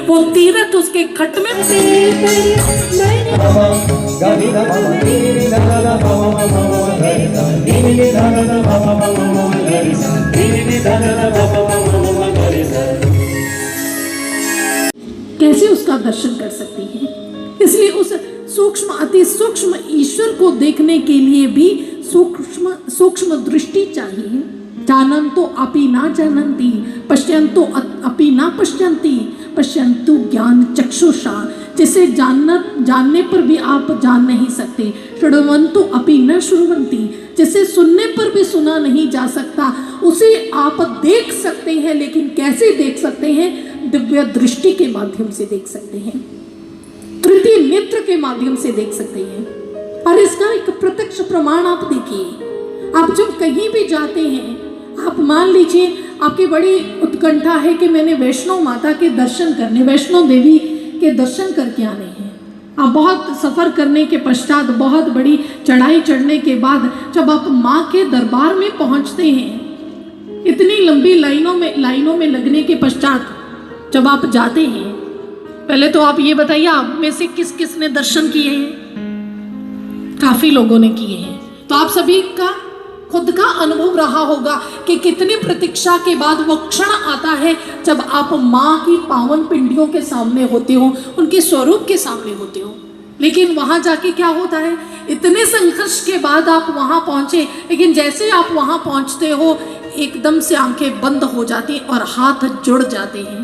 वो तीरथ उसके खट में कैसे उसका दर्शन कर सकती है। इसलिए उस सूक्ष्म अति सूक्ष्म ईश्वर को देखने के लिए भी सूक्ष्म दृष्टि चाहिए। जानन्तो अपि न जानन्ति, पश्यन्तो अपि न पश्यन्ति, पश्यन्तु ज्ञान चक्षुषा। जिसे जानने पर भी आप जान नहीं सकते। श्रृण्वन्तु अपि न श्रुण्वन्ति, जिसे सुनने पर भी सुना नहीं जा सकता, उसे आप देख सकते हैं। लेकिन कैसे देख सकते हैं? दिव्य दृष्टि के माध्यम से देख सकते हैं, तृतीय नेत्र के माध्यम से देख सकते हैं। और इसका एक प्रत्यक्ष प्रमाण आप देखिए। आप जब कहीं भी जाते हैं, आप मान लीजिए आपकी बड़ी उत्कंठा है कि मैंने वैष्णो माता के दर्शन करने, वैष्णो देवी के दर्शन करके आने हैं। आप बहुत सफ़र करने के पश्चात, बहुत बड़ी चढ़ाई चढ़ने के बाद जब आप माँ के दरबार में पहुँचते हैं, इतनी लंबी लाइनों में लगने के पश्चात जब आप जाते हैं, पहले तो आप ये बताइए आप में से किस किस ने दर्शन किए हैं? काफी लोगों ने किए हैं। तो आप सभी का खुद का अनुभव रहा होगा कि कितनी प्रतीक्षा के बाद वो क्षण आता है जब आप माँ की पावन पिंडियों के सामने होते हो, उनके स्वरूप के सामने होते हो। लेकिन वहाँ जाके क्या होता है? इतने संघर्ष के बाद आप वहाँ पहुँचे, लेकिन जैसे आप वहाँ पहुँचते हो एकदम से आंखें बंद हो जाती और हाथ जुड़ जाते हैं।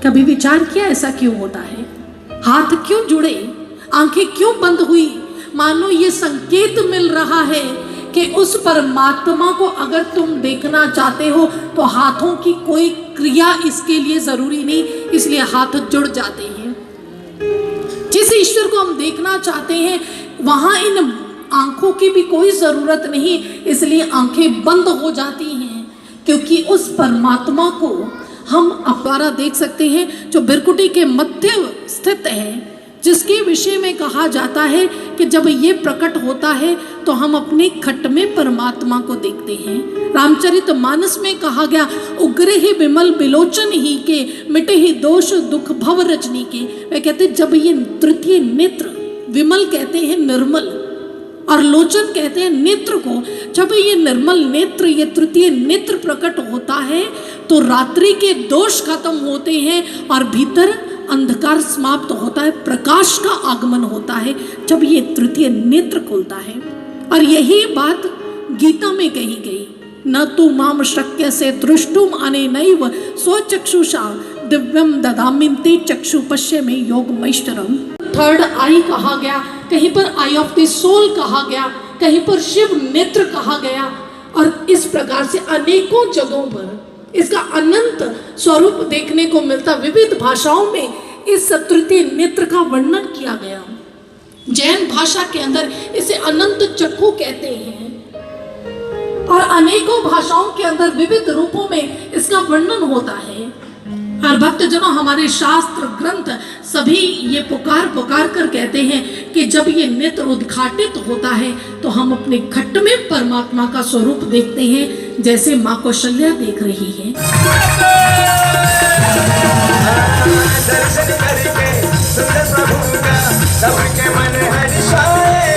कभी विचार किया ऐसा क्यों होता है? हाथ क्यों जुड़े, आंखें क्यों बंद हुई? मानो ये संकेत मिल रहा है कि उस परमात्मा को अगर तुम देखना चाहते हो तो हाथों की कोई क्रिया इसके लिए जरूरी नहीं, इसलिए हाथ जुड़ जाते हैं। जिस ईश्वर को हम देखना चाहते हैं वहां इन आंखों की भी कोई जरूरत नहीं, इसलिए आंखें बंद हो जाती हैं। क्योंकि उस परमात्मा को हम अपारा देख सकते हैं जो बिरकुटी के मध्य स्थित है, जिसके विषय में कहा जाता है कि जब ये प्रकट होता है तो हम अपने खट में परमात्मा को देखते हैं। रामचरितमानस में कहा गया, उग्र ही विमल बिलोचन ही के, मिटे ही दोष दुख भव रजनी के। वे कहते जब ये तृतीय नेत्र, विमल कहते हैं निर्मल और लोचन कहते हैं नेत्र को, जब ये निर्मल नेत्र, ये तृतीय नेत्र प्रकट होता है तो रात्रि के दोष खत्म होते हैं और भीतर अंधकार समाप्त होता है, प्रकाश का आगमन होता है जब ये तृतीय नेत्र खुलता है। और यही बात गीता में कही गई, न तू माम शक्य से दृष्टुम अने नैव स्वचक्षुषा दिव्यम ददामिन्ते चक्षु पश्य में योग मैष्टरम। थर्ड आई कहा गया, कहीं पर आई ऑफ द सोल कहा गया, कहीं पर शिव नेत्र कहा गया। और इस प्रकार से अनेकों जगहों पर इसका अनंत स्वरूप देखने को मिलता। विविध भाषाओं में इस तृतीय नेत्र का वर्णन किया गया। जैन भाषा के अंदर इसे अनंत चक्षु कहते हैं और अनेकों भाषाओं के अंदर विविध रूपों में इसका वर्णन होता है। और भक्तजनों, हमारे शास्त्र ग्रंथ सभी ये पुकार कर कहते हैं कि जब ये नेत्र उद्घाटित होता है तो हम अपने खट में परमात्मा का स्वरूप देखते हैं, जैसे माँ कौशल्या देख रही है। दर्शन करके प्रभु का सबके मन हर्षाए,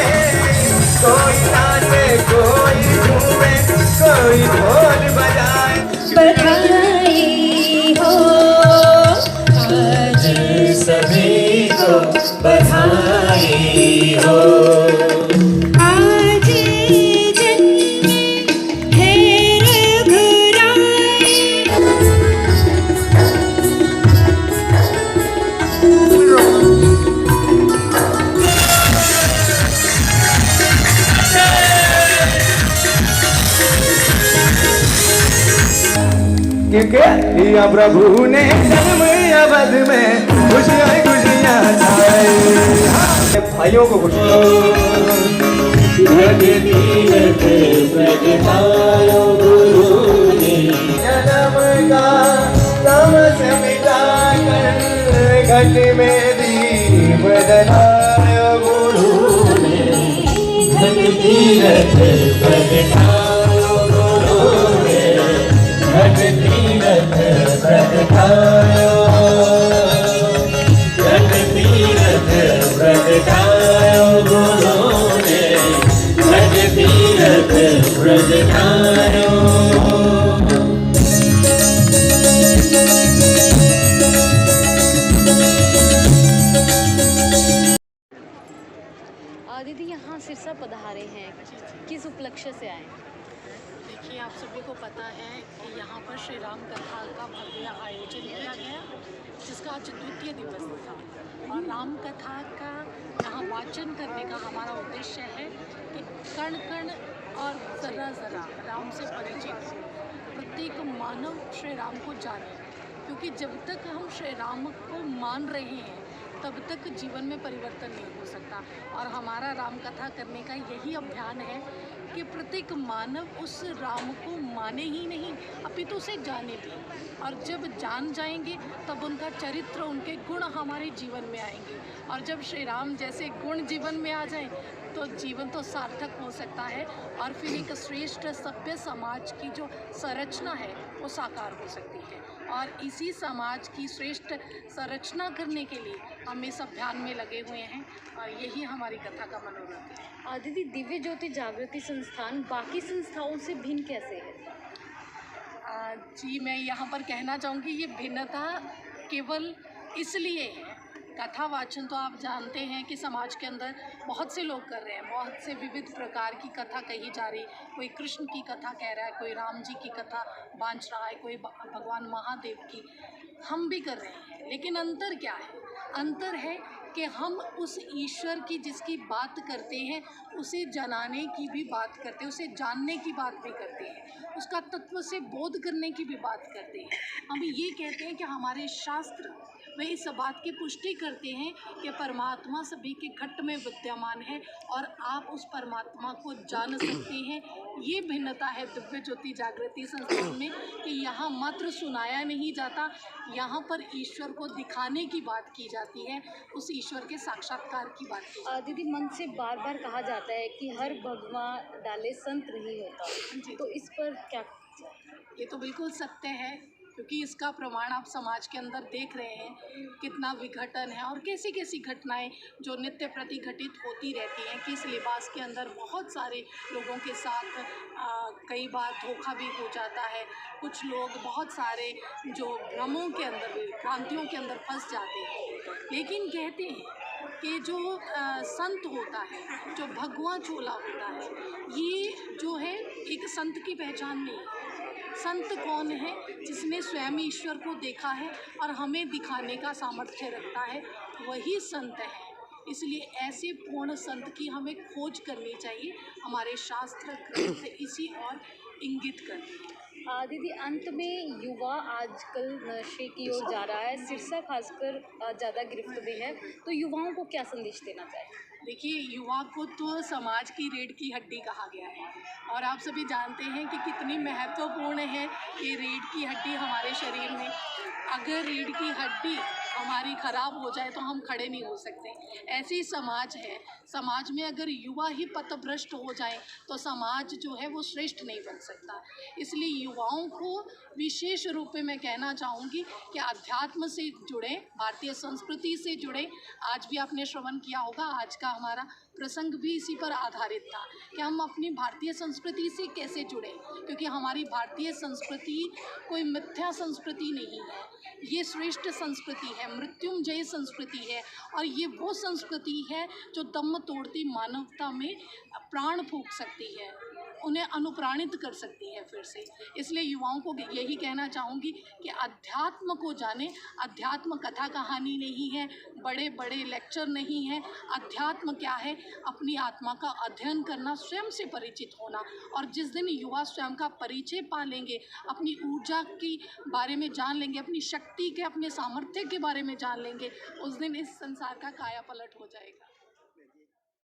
कोई नाचे कोई झूमे कोई ढोल बजाए, बधाई हो आज सभी को बधाई हो। किया प्रभु ने जन्म अवध में खुशियाँ खुशियाँ छाए, भाइयों को खुशियाँ जन्म का तमस मिटाकर घट में दीप जलाया गुरु ने, घट तीरथ प्रगटाया गुरु ने, घट तीरथ प्रगटाया। दीदी यहाँ सिरसा पधारे हैं, किस उपलक्ष्य से आए? देखिए, आप सभी को पता है कि यहाँ पर श्री राम कथा का भव्य आयोजन किया गया, जिसका आज द्वितीय दिवस था। और राम कथा का यहाँ वाचन करने का हमारा उद्देश्य है कि कण कण और ज़रा ज़रा राम से परिचित हो, प्रत्येक मानव श्री राम को जाने, क्योंकि जब तक हम श्री राम को मान रहे हैं तब तक जीवन में परिवर्तन नहीं हो सकता। और हमारा राम कथा करने का यही अभियान है कि प्रत्येक मानव उस राम को माने ही नहीं, अपितु उसे जाने भी। और जब जान जाएंगे तब उनका चरित्र, उनके गुण हमारे जीवन में आएंगे। और जब श्री राम जैसे गुण जीवन में आ जाएं तो जीवन तो सार्थक हो सकता है, और फिर एक श्रेष्ठ सभ्य समाज की जो संरचना है वो साकार हो सकती है। और इसी समाज की श्रेष्ठ संरचना करने के लिए हम इस अभियान में लगे हुए हैं, और यही हमारी कथा का मनोरथ है। दीदी, दिव्य ज्योति जागृति संस्थान बाकी संस्थाओं से भिन्न कैसे है? जी, मैं यहाँ पर कहना चाहूँगी, ये भिन्नता केवल इसलिए है, कथा वाचन तो आप जानते हैं कि समाज के अंदर बहुत से लोग कर रहे हैं, बहुत से विविध प्रकार की कथा कही जा रही, कोई कृष्ण की कथा कह रहा है, कोई राम जी की कथा बांच रहा है, कोई भगवान महादेव की, हम भी कर रहे हैं। लेकिन अंतर क्या है? अंतर है कि हम उस ईश्वर की जिसकी बात करते हैं उसे जनाने की भी बात करते हैं, उसे जानने की बात भी करते हैं, उसका तत्व से बोध करने की भी बात करते हैं। हम ये कहते हैं कि हमारे शास्त्र वे इस बात की पुष्टि करते हैं कि परमात्मा सभी के घट में विद्यमान है और आप उस परमात्मा को जान सकते हैं। ये भिन्नता है दिव्य ज्योति जागृति संस्थान में कि यहाँ मात्र सुनाया नहीं जाता, यहाँ पर ईश्वर को दिखाने की बात की जाती है, उस ईश्वर के साक्षात्कार की बात की जाती है। दीदी, मन से बार बार कहा जाता है कि हर भगवान डाले संत नहीं होता जी, तो इस पर क्या? ये तो बिल्कुल सत्य है, क्योंकि इसका प्रमाण आप समाज के अंदर देख रहे हैं, कितना विघटन है और कैसी कैसी घटनाएं जो नित्य प्रति घटित होती रहती हैं। किस लिबास के अंदर बहुत सारे लोगों के साथ कई बार धोखा भी हो जाता है। कुछ लोग बहुत सारे जो भ्रमों के अंदर, भ्रांतियों के अंदर फंस जाते हैं। लेकिन कहते हैं कि जो संत होता है, जो भगवा चोला होता है, ये जो है एक संत की पहचान नहीं है। संत कौन है? जिसने स्वयं ईश्वर को देखा है और हमें दिखाने का सामर्थ्य रखता है, वही संत है। इसलिए ऐसे पूर्ण संत की हमें खोज करनी चाहिए। हमारे शास्त्र ग्रंथ इसी और इंगित करते हैं। दीदी, अंत में युवा आजकल नशे की ओर जा रहा है, सिरसा खासकर ज़्यादा गिरफ्त में है, तो युवाओं को क्या संदेश देना चाहिए? देखिए, युवा को तो समाज की रीढ़ की हड्डी कहा गया है, और आप सभी जानते हैं कि कितनी महत्वपूर्ण है ये रीढ़ की हड्डी हमारे शरीर में। अगर रीढ़ की हड्डी हमारी ख़राब हो जाए तो हम खड़े नहीं हो सकते। ऐसी समाज है, समाज में अगर युवा ही पथभ्रष्ट हो जाए तो समाज जो है वो श्रेष्ठ नहीं बन सकता। इसलिए युवाओं को विशेष रूप में मैं कहना चाहूँगी कि अध्यात्म से जुड़े, भारतीय संस्कृति से जुड़े। आज भी आपने श्रवण किया होगा, आज का हमारा प्रसंग भी इसी पर आधारित था कि हम अपनी भारतीय संस्कृति से कैसे जुड़े, क्योंकि हमारी भारतीय संस्कृति कोई मिथ्या संस्कृति नहीं है, ये श्रेष्ठ संस्कृति है, मृत्युंजय संस्कृति है, और ये वो संस्कृति है जो दम तोड़ती मानवता में प्राण फूंक सकती है, उन्हें अनुप्राणित कर सकती है फिर से। इसलिए युवाओं को यही कहना चाहूँगी कि अध्यात्म को जाने। अध्यात्म कथा कहानी नहीं है, बड़े बड़े लेक्चर नहीं है। अध्यात्म क्या है? अपनी आत्मा का अध्ययन करना, स्वयं से परिचित होना। और जिस दिन युवा स्वयं का परिचय पा लेंगे, अपनी ऊर्जा के बारे में जान लेंगे, अपनी शक्ति के, अपने सामर्थ्य के बारे में जान लेंगे, उस दिन इस संसार का काया पलट हो जाएगा।